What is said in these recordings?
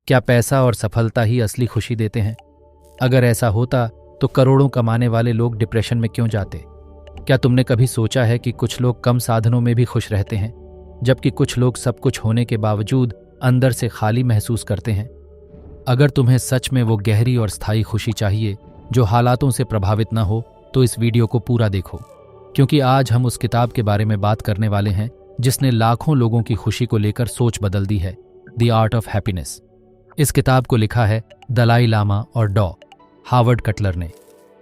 क्या पैसा और सफलता ही असली खुशी देते हैं? अगर ऐसा होता तो करोड़ों कमाने वाले लोग डिप्रेशन में क्यों जाते? क्या तुमने कभी सोचा है कि कुछ लोग कम साधनों में भी खुश रहते हैं, जबकि कुछ लोग सब कुछ होने के बावजूद अंदर से खाली महसूस करते हैं? अगर तुम्हें सच में वो गहरी और स्थायी खुशी चाहिए जो हालातों से प्रभावित न हो, तो इस वीडियो को पूरा देखो, क्योंकि आज हम उस किताब के बारे में बात करने वाले हैं जिसने लाखों लोगों की खुशी को लेकर सोच बदल दी है, द आर्ट ऑफ हैप्पीनेस। इस किताब को लिखा है दलाई लामा और डॉ हावर्ड कटलर ने।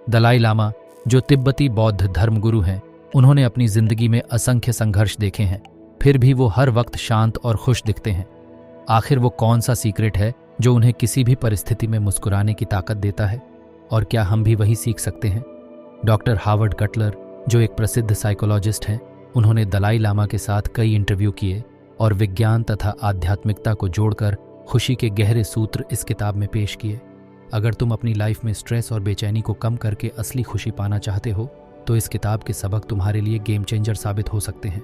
दलाई लामा, जो तिब्बती बौद्ध धर्मगुरु हैं, उन्होंने अपनी जिंदगी में असंख्य संघर्ष देखे हैं, फिर भी वो हर वक्त शांत और खुश दिखते हैं। आखिर वो कौन सा सीक्रेट है जो उन्हें किसी भी परिस्थिति में मुस्कुराने की ताकत देता है? और क्या हम भी वही सीख सकते हैं? डॉक्टर हावर्ड कटलर, जो एक प्रसिद्ध साइकोलॉजिस्ट हैं, उन्होंने दलाई लामा के साथ कई इंटरव्यू किए और विज्ञान तथा आध्यात्मिकता को जोड़कर खुशी के गहरे सूत्र इस किताब में पेश किए। अगर तुम अपनी लाइफ में स्ट्रेस और बेचैनी को कम करके असली खुशी पाना चाहते हो, तो इस किताब के सबक तुम्हारे लिए गेम चेंजर साबित हो सकते हैं।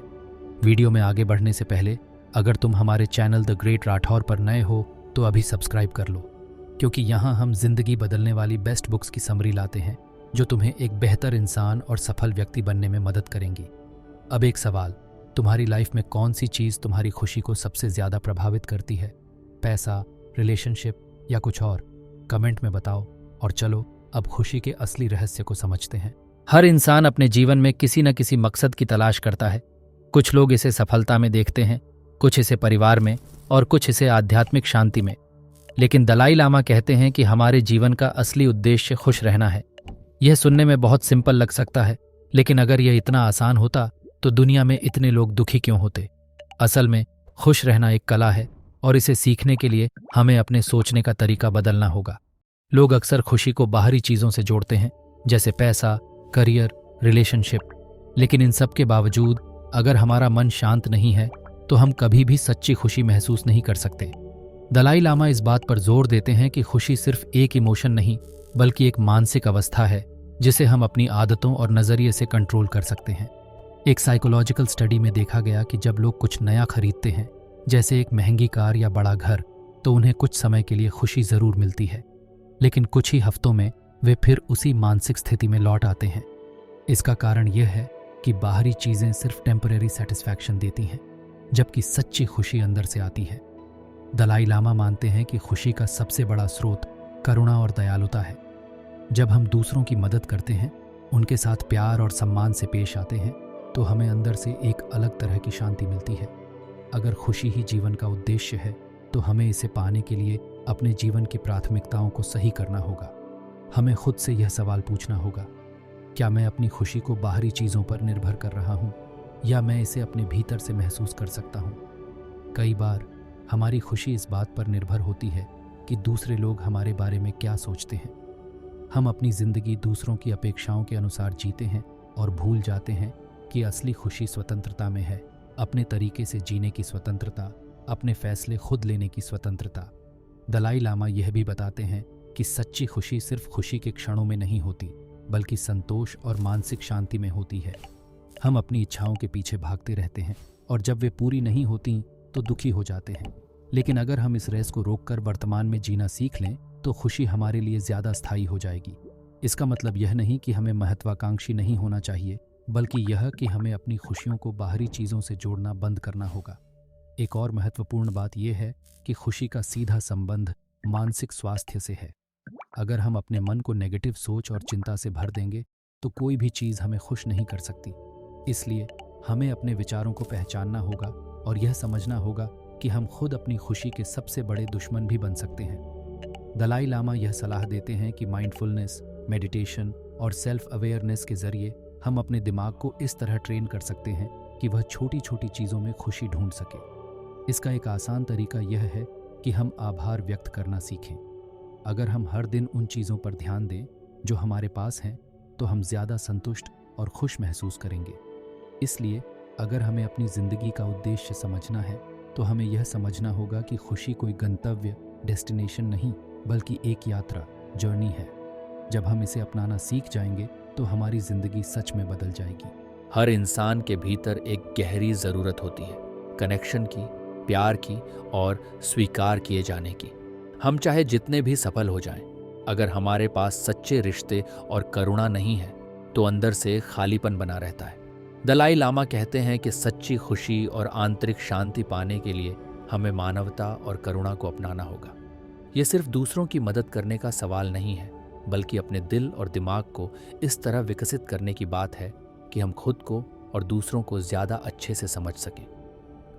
वीडियो में आगे बढ़ने से पहले अगर तुम हमारे चैनल द ग्रेट राठौर पर नए हो तो अभी सब्सक्राइब कर लो, क्योंकि यहाँ हम जिंदगी बदलने वाली बेस्ट बुक्स की समरी लाते हैं जो तुम्हें एक बेहतर इंसान और सफल व्यक्ति बनने में मदद करेंगी। अब एक सवाल, तुम्हारी लाइफ में कौन सी चीज़ तुम्हारी खुशी को सबसे ज़्यादा प्रभावित करती है? पैसा, रिलेशनशिप या कुछ और? कमेंट में बताओ और चलो अब खुशी के असली रहस्य को समझते हैं। हर इंसान अपने जीवन में किसी न किसी मकसद की तलाश करता है। कुछ लोग इसे सफलता में देखते हैं, कुछ इसे परिवार में और कुछ इसे आध्यात्मिक शांति में। लेकिन दलाई लामा कहते हैं कि हमारे जीवन का असली उद्देश्य खुश रहना है। यह सुनने में बहुत सिंपल लग सकता है, लेकिन अगर यह इतना आसान होता तो दुनिया में इतने लोग दुखी क्यों होते? असल में खुश रहना एक कला है और इसे सीखने के लिए हमें अपने सोचने का तरीका बदलना होगा। लोग अक्सर खुशी को बाहरी चीज़ों से जोड़ते हैं, जैसे पैसा, करियर, रिलेशनशिप। लेकिन इन सब के बावजूद अगर हमारा मन शांत नहीं है तो हम कभी भी सच्ची खुशी महसूस नहीं कर सकते। दलाई लामा इस बात पर जोर देते हैं कि खुशी सिर्फ एक इमोशन नहीं, बल्कि एक मानसिक अवस्था है जिसे हम अपनी आदतों और नज़रिए से कंट्रोल कर सकते हैं। एक साइकोलॉजिकल स्टडी में देखा गया कि जब लोग कुछ नया खरीदते हैं, जैसे एक महंगी कार या बड़ा घर, तो उन्हें कुछ समय के लिए खुशी ज़रूर मिलती है, लेकिन कुछ ही हफ्तों में वे फिर उसी मानसिक स्थिति में लौट आते हैं। इसका कारण यह है कि बाहरी चीज़ें सिर्फ टेम्परेरी सेटिस्फैक्शन देती हैं, जबकि सच्ची खुशी अंदर से आती है। दलाई लामा मानते हैं कि खुशी का सबसे बड़ा स्रोत करुणा और दयालुता है। जब हम दूसरों की मदद करते हैं, उनके साथ प्यार और सम्मान से पेश आते हैं, तो हमें अंदर से एक अलग तरह की शांति मिलती है। अगर खुशी ही जीवन का उद्देश्य है, तो हमें इसे पाने के लिए अपने जीवन की प्राथमिकताओं को सही करना होगा। हमें खुद से यह सवाल पूछना होगा, क्या मैं अपनी खुशी को बाहरी चीज़ों पर निर्भर कर रहा हूँ, या मैं इसे अपने भीतर से महसूस कर सकता हूँ? कई बार हमारी खुशी इस बात पर निर्भर होती है कि दूसरे लोग हमारे बारे में क्या सोचते हैं। हम अपनी ज़िंदगी दूसरों की अपेक्षाओं के अनुसार जीते हैं और भूल जाते हैं कि असली खुशी स्वतंत्रता में है। अपने तरीके से जीने की स्वतंत्रता, अपने फैसले खुद लेने की स्वतंत्रता। दलाई लामा यह भी बताते हैं कि सच्ची खुशी सिर्फ खुशी के क्षणों में नहीं होती, बल्कि संतोष और मानसिक शांति में होती है। हम अपनी इच्छाओं के पीछे भागते रहते हैं और जब वे पूरी नहीं होती तो दुखी हो जाते हैं। लेकिन अगर हम इस रेस को रोककर वर्तमान में जीना सीख लें, तो खुशी हमारे लिए ज़्यादा स्थायी हो जाएगी। इसका मतलब यह नहीं कि हमें महत्वाकांक्षी नहीं होना चाहिए, बल्कि यह कि हमें अपनी खुशियों को बाहरी चीज़ों से जोड़ना बंद करना होगा। एक और महत्वपूर्ण बात यह है कि खुशी का सीधा संबंध मानसिक स्वास्थ्य से है। अगर हम अपने मन को नेगेटिव सोच और चिंता से भर देंगे, तो कोई भी चीज़ हमें खुश नहीं कर सकती। इसलिए हमें अपने विचारों को पहचानना होगा और यह समझना होगा कि हम खुद अपनी खुशी के सबसे बड़े दुश्मन भी बन सकते हैं। दलाई लामा यह सलाह देते हैं कि माइंडफुलनेस, मेडिटेशन और सेल्फ अवेयरनेस के ज़रिए हम अपने दिमाग को इस तरह ट्रेन कर सकते हैं कि वह छोटी छोटी चीज़ों में खुशी ढूंढ सके। इसका एक आसान तरीका यह है कि हम आभार व्यक्त करना सीखें। अगर हम हर दिन उन चीज़ों पर ध्यान दें जो हमारे पास हैं, तो हम ज़्यादा संतुष्ट और खुश महसूस करेंगे। इसलिए अगर हमें अपनी ज़िंदगी का उद्देश्य समझना है, तो हमें यह समझना होगा कि खुशी कोई गंतव्य, डेस्टिनेशन नहीं, बल्कि एक यात्रा, जर्नी है। जब हम इसे अपनाना सीख जाएंगे, तो हमारी ज़िंदगी सच में बदल जाएगी। हर इंसान के भीतर एक गहरी ज़रूरत होती है, कनेक्शन की, प्यार की और स्वीकार किए जाने की। हम चाहे जितने भी सफल हो जाएं, अगर हमारे पास सच्चे रिश्ते और करुणा नहीं है तो अंदर से खालीपन बना रहता है। दलाई लामा कहते हैं कि सच्ची खुशी और आंतरिक शांति पाने के लिए हमें मानवता और करुणा को अपनाना होगा। ये सिर्फ दूसरों की मदद करने का सवाल नहीं है, बल्कि अपने दिल और दिमाग को इस तरह विकसित करने की बात है कि हम खुद को और दूसरों को ज़्यादा अच्छे से समझ सकें।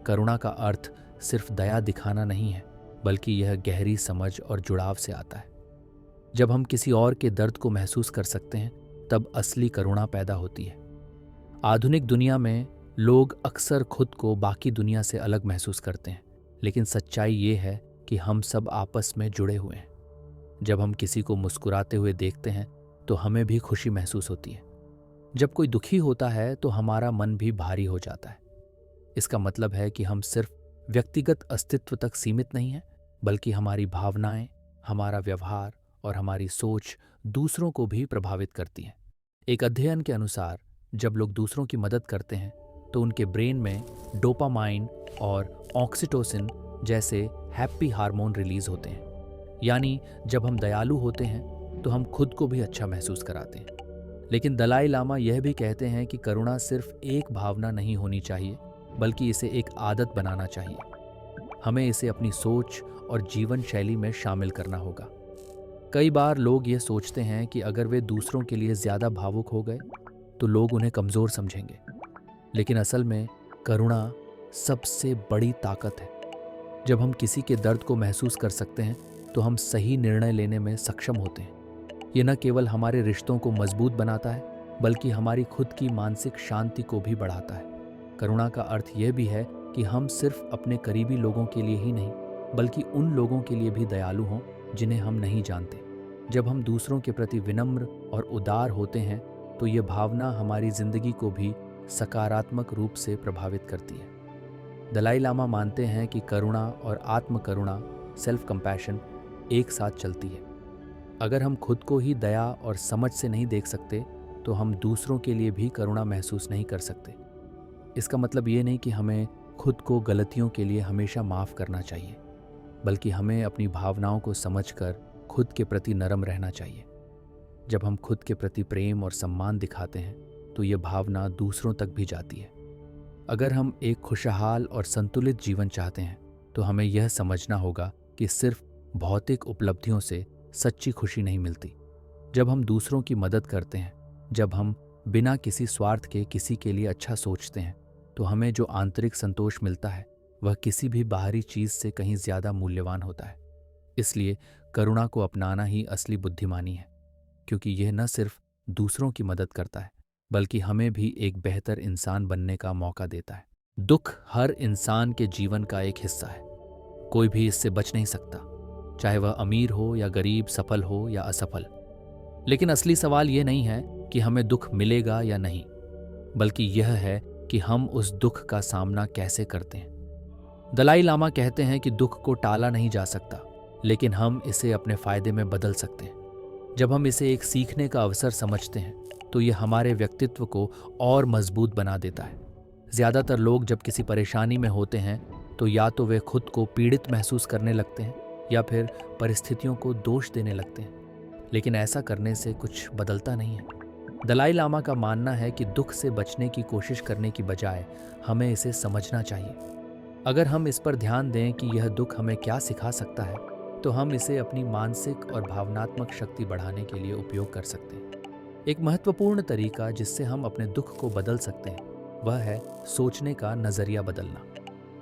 करुणा का अर्थ सिर्फ दया दिखाना नहीं है, बल्कि यह गहरी समझ और जुड़ाव से आता है। जब हम किसी और के दर्द को महसूस कर सकते हैं, तब असली करुणा पैदा होती है। आधुनिक दुनिया में लोग अक्सर खुद को बाकी दुनिया से अलग महसूस करते हैं, लेकिन सच्चाई ये है कि हम सब आपस में जुड़े हुए हैं। जब हम किसी को मुस्कुराते हुए देखते हैं तो हमें भी खुशी महसूस होती है। जब कोई दुखी होता है तो हमारा मन भी भारी हो जाता है। इसका मतलब है कि हम सिर्फ व्यक्तिगत अस्तित्व तक सीमित नहीं हैं, बल्कि हमारी भावनाएं, हमारा व्यवहार और हमारी सोच दूसरों को भी प्रभावित करती हैं। एक अध्ययन के अनुसार जब लोग दूसरों की मदद करते हैं तो उनके ब्रेन में डोपामाइन और ऑक्सीटोसिन जैसे हैप्पी हार्मोन रिलीज होते हैं। यानी जब हम दयालु होते हैं तो हम खुद को भी अच्छा महसूस कराते हैं। लेकिन दलाई लामा यह भी कहते हैं कि करुणा सिर्फ एक भावना नहीं होनी चाहिए, बल्कि इसे एक आदत बनाना चाहिए। हमें इसे अपनी सोच और जीवन शैली में शामिल करना होगा। कई बार लोग ये सोचते हैं कि अगर वे दूसरों के लिए ज़्यादा भावुक हो गए तो लोग उन्हें कमज़ोर समझेंगे, लेकिन असल में करुणा सबसे बड़ी ताकत है। जब हम किसी के दर्द को महसूस कर सकते हैं तो हम सही निर्णय लेने में सक्षम होते हैं। ये न केवल हमारे रिश्तों को मजबूत बनाता है, बल्कि हमारी खुद की मानसिक शांति को भी बढ़ाता है। करुणा का अर्थ यह भी है कि हम सिर्फ अपने करीबी लोगों के लिए ही नहीं, बल्कि उन लोगों के लिए भी दयालु हों जिन्हें हम नहीं जानते। जब हम दूसरों के प्रति विनम्र और उदार होते हैं तो ये भावना हमारी जिंदगी को भी सकारात्मक रूप से प्रभावित करती है। दलाई लामा मानते हैं कि करुणा और आत्म करुणा, सेल्फ कंपैशन, एक साथ चलती है। अगर हम खुद को ही दया और समझ से नहीं देख सकते तो हम दूसरों के लिए भी करुणा महसूस नहीं कर सकते। इसका मतलब ये नहीं कि हमें खुद को गलतियों के लिए हमेशा माफ़ करना चाहिए, बल्कि हमें अपनी भावनाओं को समझकर खुद के प्रति नरम रहना चाहिए। जब हम खुद के प्रति प्रेम और सम्मान दिखाते हैं तो ये भावना दूसरों तक भी जाती है। अगर हम एक खुशहाल और संतुलित जीवन चाहते हैं तो हमें यह समझना होगा कि सिर्फ भौतिक उपलब्धियों से सच्ची खुशी नहीं मिलती। जब हम दूसरों की मदद करते हैं, जब हम बिना किसी स्वार्थ के किसी के लिए अच्छा सोचते हैं, तो हमें जो आंतरिक संतोष मिलता है वह किसी भी बाहरी चीज़ से कहीं ज़्यादा मूल्यवान होता है। इसलिए करुणा को अपनाना ही असली बुद्धिमानी है, क्योंकि यह न सिर्फ दूसरों की मदद करता है, बल्कि हमें भी एक बेहतर इंसान बनने का मौका देता है। दुख हर इंसान के जीवन का एक हिस्सा है। कोई भी इससे बच नहीं सकता, चाहे वह अमीर हो या गरीब, सफल हो या असफल। लेकिन असली सवाल यह नहीं है कि हमें दुख मिलेगा या नहीं, बल्कि यह है कि हम उस दुख का सामना कैसे करते हैं। दलाई लामा कहते हैं कि दुख को टाला नहीं जा सकता, लेकिन हम इसे अपने फायदे में बदल सकते हैं। जब हम इसे एक सीखने का अवसर समझते हैं तो यह हमारे व्यक्तित्व को और मजबूत बना देता है। ज़्यादातर लोग जब किसी परेशानी में होते हैं तो या तो वे खुद को पीड़ित महसूस करने लगते हैं या फिर परिस्थितियों को दोष देने लगते हैं, लेकिन ऐसा करने से कुछ बदलता नहीं है। दलाई लामा का मानना है कि दुख से बचने की कोशिश करने की बजाय हमें इसे समझना चाहिए। अगर हम इस पर ध्यान दें कि यह दुख हमें क्या सिखा सकता है, तो हम इसे अपनी मानसिक और भावनात्मक शक्ति बढ़ाने के लिए उपयोग कर सकते हैं। एक महत्वपूर्ण तरीका जिससे हम अपने दुख को बदल सकते हैं वह है सोचने का नज़रिया बदलना।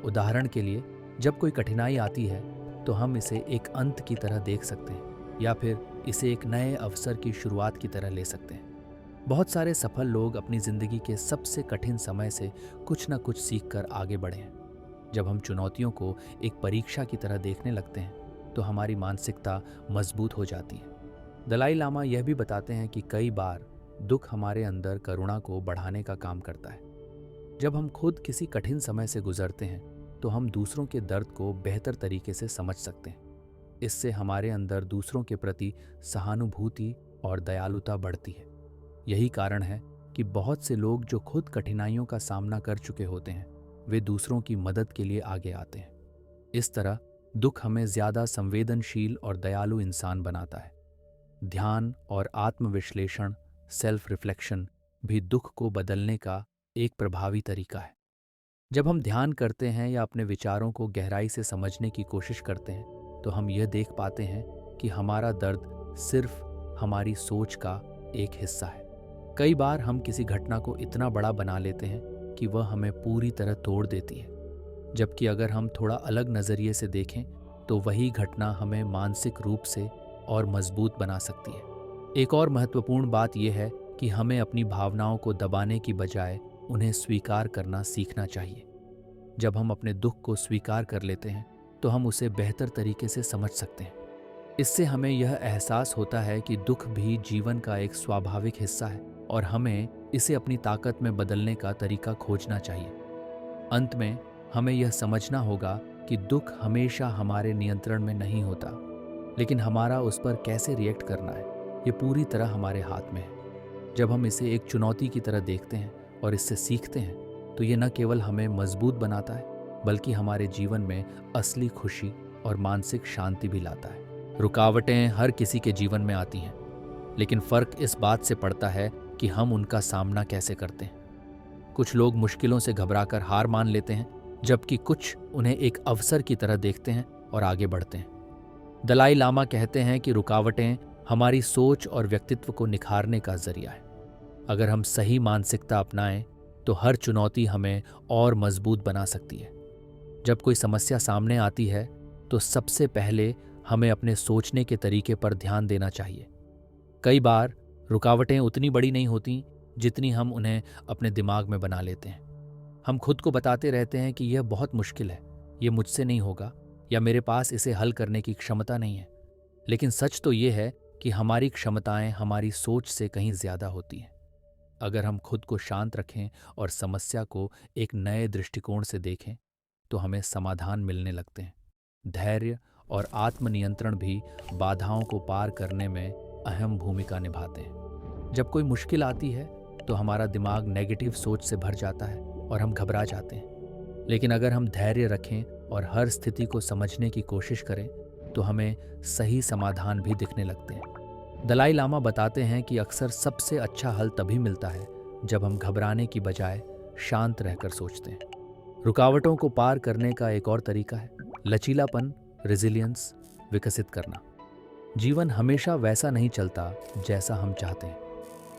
उदाहरण के लिए, जब कोई कठिनाई आती है तो हम इसे एक अंत की तरह देख सकते हैं या फिर इसे एक नए अवसर की शुरुआत की तरह ले सकते हैं। बहुत सारे सफल लोग अपनी ज़िंदगी के सबसे कठिन समय से कुछ न कुछ सीख कर आगे बढ़े हैं। जब हम चुनौतियों को एक परीक्षा की तरह देखने लगते हैं तो हमारी मानसिकता मजबूत हो जाती है। दलाई लामा यह भी बताते हैं कि कई बार दुख हमारे अंदर करुणा को बढ़ाने का काम करता है। जब हम खुद किसी कठिन समय से गुजरते हैं तो हम दूसरों के दर्द को बेहतर तरीके से समझ सकते हैं। इससे हमारे अंदर दूसरों के प्रति सहानुभूति और दयालुता बढ़ती है। यही कारण है कि बहुत से लोग जो खुद कठिनाइयों का सामना कर चुके होते हैं वे दूसरों की मदद के लिए आगे आते हैं। इस तरह दुख हमें ज्यादा संवेदनशील और दयालु इंसान बनाता है। ध्यान और आत्मविश्लेषण, सेल्फ रिफ्लेक्शन भी दुख को बदलने का एक प्रभावी तरीका है। जब हम ध्यान करते हैं या अपने विचारों को गहराई से समझने की कोशिश करते हैं तो हम यह देख पाते हैं कि हमारा दर्द सिर्फ हमारी सोच का एक हिस्सा है। कई बार हम किसी घटना को इतना बड़ा बना लेते हैं कि वह हमें पूरी तरह तोड़ देती है, जबकि अगर हम थोड़ा अलग नज़रिए से देखें तो वही घटना हमें मानसिक रूप से और मजबूत बना सकती है। एक और महत्वपूर्ण बात यह है कि हमें अपनी भावनाओं को दबाने की बजाय उन्हें स्वीकार करना सीखना चाहिए। जब हम अपने दुख को स्वीकार कर लेते हैं तो हम उसे बेहतर तरीके से समझ सकते हैं। इससे हमें यह एहसास होता है कि दुख भी जीवन का एक स्वाभाविक हिस्सा है और हमें इसे अपनी ताकत में बदलने का तरीका खोजना चाहिए। अंत में हमें यह समझना होगा कि दुख हमेशा हमारे नियंत्रण में नहीं होता, लेकिन हमारा उस पर कैसे रिएक्ट करना है ये पूरी तरह हमारे हाथ में है। जब हम इसे एक चुनौती की तरह देखते हैं और इससे सीखते हैं तो ये न केवल हमें मजबूत बनाता है बल्कि हमारे जीवन में असली खुशी और मानसिक शांति भी लाता है। रुकावटें हर किसी के जीवन में आती हैं, लेकिन फर्क इस बात से पड़ता है कि हम उनका सामना कैसे करते हैं। कुछ लोग मुश्किलों से घबराकर हार मान लेते हैं, जबकि कुछ उन्हें एक अवसर की तरह देखते हैं और आगे बढ़ते हैं। दलाई लामा कहते हैं कि रुकावटें हमारी सोच और व्यक्तित्व को निखारने का जरिया है। अगर हम सही मानसिकता अपनाएं तो हर चुनौती हमें और मजबूत बना सकती है। जब कोई समस्या सामने आती है तो सबसे पहले हमें अपने सोचने के तरीके पर ध्यान देना चाहिए। कई बार रुकावटें उतनी बड़ी नहीं होती जितनी हम उन्हें अपने दिमाग में बना लेते हैं। हम खुद को बताते रहते हैं कि यह बहुत मुश्किल है, ये मुझसे नहीं होगा, या मेरे पास इसे हल करने की क्षमता नहीं है। लेकिन सच तो ये है कि हमारी क्षमताएं हमारी सोच से कहीं ज्यादा होती हैं। अगर हम खुद को शांत रखें और समस्या को एक नए दृष्टिकोण से देखें तो हमें समाधान मिलने लगते हैं। धैर्य और आत्मनियंत्रण भी बाधाओं को पार करने में अहम भूमिका निभाते हैं। जब कोई मुश्किल आती है तो हमारा दिमाग नेगेटिव सोच से भर जाता है और हम घबरा जाते हैं। लेकिन अगर हम धैर्य रखें और हर स्थिति को समझने की कोशिश करें तो हमें सही समाधान भी दिखने लगते हैं। दलाई लामा बताते हैं कि अक्सर सबसे अच्छा हल तभी मिलता है जब हम घबराने की बजाय शांत रहकर सोचते हैं। रुकावटों को पार करने का एक और तरीका है लचीलापन, रेजिलियंस विकसित करना। जीवन हमेशा वैसा नहीं चलता जैसा हम चाहते हैं।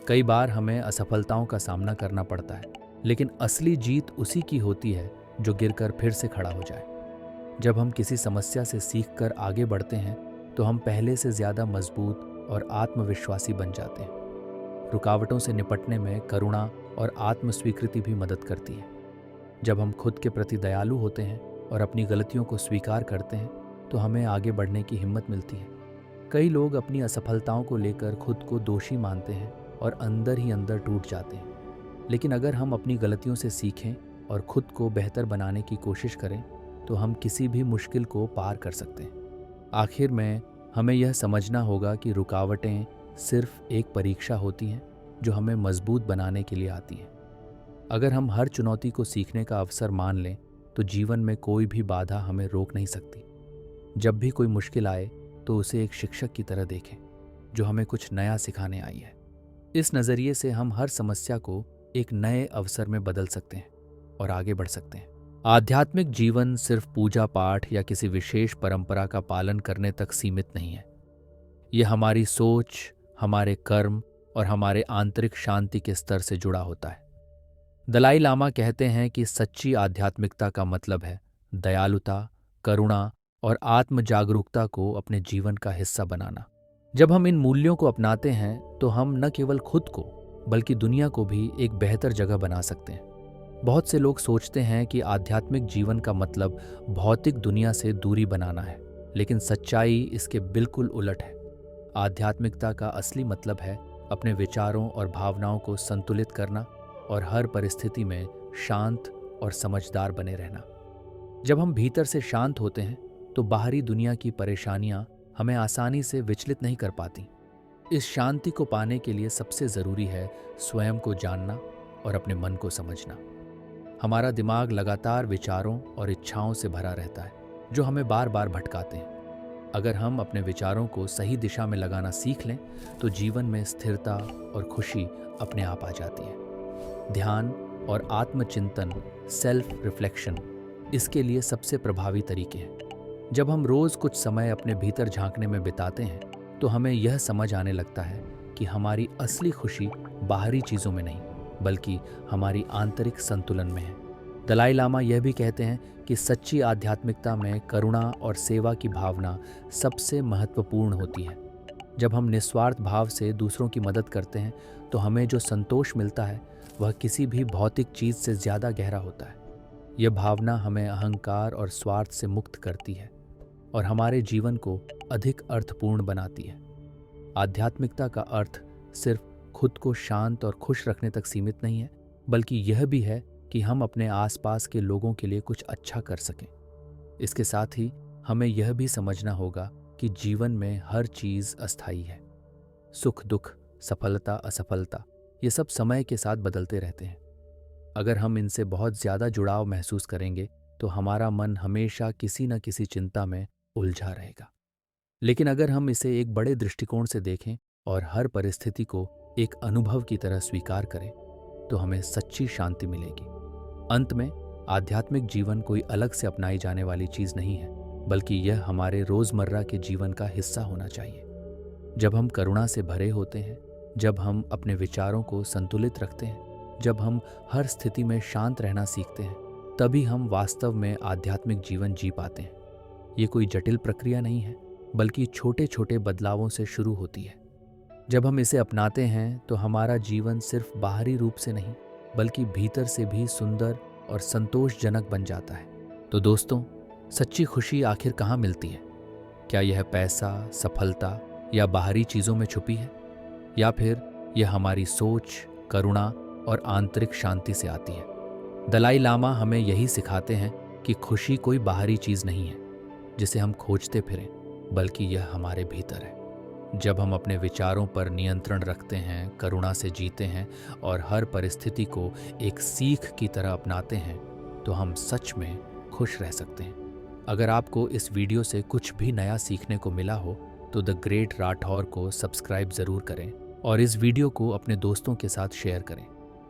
कई बार हमें असफलताओं का सामना करना पड़ता है, लेकिन असली जीत उसी की होती है जो गिरकर फिर से खड़ा हो जाए। जब हम किसी समस्या से सीखकर आगे बढ़ते हैं तो हम पहले से ज्यादा मजबूत और आत्मविश्वासी बन जाते हैं। रुकावटों से निपटने में करुणा और आत्मस्वीकृति भी मदद करती है। जब हम खुद के प्रति दयालु होते हैं और अपनी गलतियों को स्वीकार करते हैं तो हमें आगे बढ़ने की हिम्मत मिलती है। कई लोग अपनी असफलताओं को लेकर खुद को दोषी मानते हैं और अंदर ही अंदर टूट जाते हैं। लेकिन अगर हम अपनी गलतियों से सीखें और खुद को बेहतर बनाने की कोशिश करें तो हम किसी भी मुश्किल को पार कर सकते हैं। आखिर में हमें यह समझना होगा कि रुकावटें सिर्फ एक परीक्षा होती हैं जो हमें मजबूत बनाने के लिए आती हैं। अगर हम हर चुनौती को सीखने का अवसर मान लें तो जीवन में कोई भी बाधा हमें रोक नहीं सकती। जब भी कोई मुश्किल आए तो उसे एक शिक्षक की तरह देखें जो हमें कुछ नया सिखाने आई है। इस नज़रिए से हम हर समस्या को एक नए अवसर में बदल सकते हैं और आगे बढ़ सकते हैं। आध्यात्मिक जीवन सिर्फ पूजा पाठ या किसी विशेष परंपरा का पालन करने तक सीमित नहीं है। यह हमारी सोच, हमारे कर्म और हमारे आंतरिक शांति के स्तर से जुड़ा होता है। दलाई लामा कहते हैं कि सच्ची आध्यात्मिकता का मतलब है दयालुता, करुणा और आत्म जागरूकता को अपने जीवन का हिस्सा बनाना। जब हम इन मूल्यों को अपनाते हैं तो हम न केवल खुद को बल्कि दुनिया को भी एक बेहतर जगह बना सकते हैं। बहुत से लोग सोचते हैं कि आध्यात्मिक जीवन का मतलब भौतिक दुनिया से दूरी बनाना है, लेकिन सच्चाई इसके बिल्कुल उलट है। आध्यात्मिकता का असली मतलब है अपने विचारों और भावनाओं को संतुलित करना और हर परिस्थिति में शांत और समझदार बने रहना। जब हम भीतर से शांत होते हैं तो बाहरी दुनिया की परेशानियां हमें आसानी से विचलित नहीं कर पाती। इस शांति को पाने के लिए सबसे जरूरी है स्वयं को जानना और अपने मन को समझना। हमारा दिमाग लगातार विचारों और इच्छाओं से भरा रहता है, जो हमें बार बार भटकाते हैं। अगर हम अपने विचारों को सही दिशा में लगाना सीख लें तो जीवन में स्थिरता और खुशी अपने आप आ जाती है। ध्यान और आत्मचिंतन, सेल्फ रिफ्लेक्शन, इसके लिए सबसे प्रभावी तरीके हैं। जब हम रोज कुछ समय अपने भीतर झांकने में बिताते हैं तो हमें यह समझ आने लगता है कि हमारी असली खुशी बाहरी चीज़ों में नहीं बल्कि हमारी आंतरिक संतुलन में है। दलाई लामा यह भी कहते हैं कि सच्ची आध्यात्मिकता में करुणा और सेवा की भावना सबसे महत्वपूर्ण होती है। जब हम निस्वार्थ भाव से दूसरों की मदद करते हैं तो हमें जो संतोष मिलता है वह किसी भी भौतिक चीज़ से ज़्यादा गहरा होता है। यह भावना हमें अहंकार और स्वार्थ से मुक्त करती है और हमारे जीवन को अधिक अर्थपूर्ण बनाती है। आध्यात्मिकता का अर्थ सिर्फ खुद को शांत और खुश रखने तक सीमित नहीं है, बल्कि यह भी है कि हम अपने आसपास के लोगों के लिए कुछ अच्छा कर सकें। इसके साथ ही हमें यह भी समझना होगा कि जीवन में हर चीज़ अस्थायी है। सुख दुख, सफलता असफलता, ये सब समय के साथ बदलते रहते हैं। अगर हम इनसे बहुत ज़्यादा जुड़ाव महसूस करेंगे तो हमारा मन हमेशा किसी न किसी चिंता में उलझा रहेगा। लेकिन अगर हम इसे एक बड़े दृष्टिकोण से देखें और हर परिस्थिति को एक अनुभव की तरह स्वीकार करें तो हमें सच्ची शांति मिलेगी। अंत में आध्यात्मिक जीवन कोई अलग से अपनाई जाने वाली चीज़ नहीं है, बल्कि यह हमारे रोज़मर्रा के जीवन का हिस्सा होना चाहिए। जब हम करुणा से भरे होते हैं, जब हम अपने विचारों को संतुलित रखते हैं, जब हम हर स्थिति में शांत रहना सीखते हैं, तभी हम वास्तव में आध्यात्मिक जीवन जी पाते हैं। ये कोई जटिल प्रक्रिया नहीं है, बल्कि छोटे छोटे बदलावों से शुरू होती है। जब हम इसे अपनाते हैं तो हमारा जीवन सिर्फ बाहरी रूप से नहीं बल्कि भीतर से भी सुंदर और संतोषजनक बन जाता है। तो दोस्तों, सच्ची खुशी आखिर कहाँ मिलती है? क्या यह पैसा, सफलता या बाहरी चीज़ों में छुपी है, या फिर यह हमारी सोच, करुणा और आंतरिक शांति से आती है? दलाई लामा हमें यही सिखाते हैं कि खुशी कोई बाहरी चीज़ नहीं है जिसे हम खोजते फिरें, बल्कि यह हमारे भीतर है। जब हम अपने विचारों पर नियंत्रण रखते हैं, करुणा से जीते हैं और हर परिस्थिति को एक सीख की तरह अपनाते हैं तो हम सच में खुश रह सकते हैं। अगर आपको इस वीडियो से कुछ भी नया सीखने को मिला हो तो द ग्रेट राठौर को सब्सक्राइब ज़रूर करें और इस वीडियो को अपने दोस्तों के साथ शेयर करें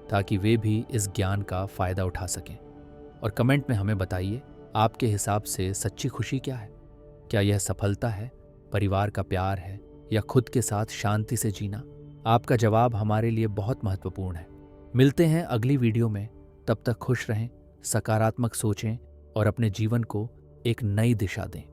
ताकि वे भी इस ज्ञान का फ़ायदा उठा सकें। और कमेंट में हमें बताइए, आपके हिसाब से सच्ची खुशी क्या है? क्या यह सफलता है, परिवार का प्यार है, या खुद के साथ शांति से जीना? आपका जवाब हमारे लिए बहुत महत्वपूर्ण है। मिलते हैं अगली वीडियो में। तब तक खुश रहें, सकारात्मक सोचें और अपने जीवन को एक नई दिशा दें।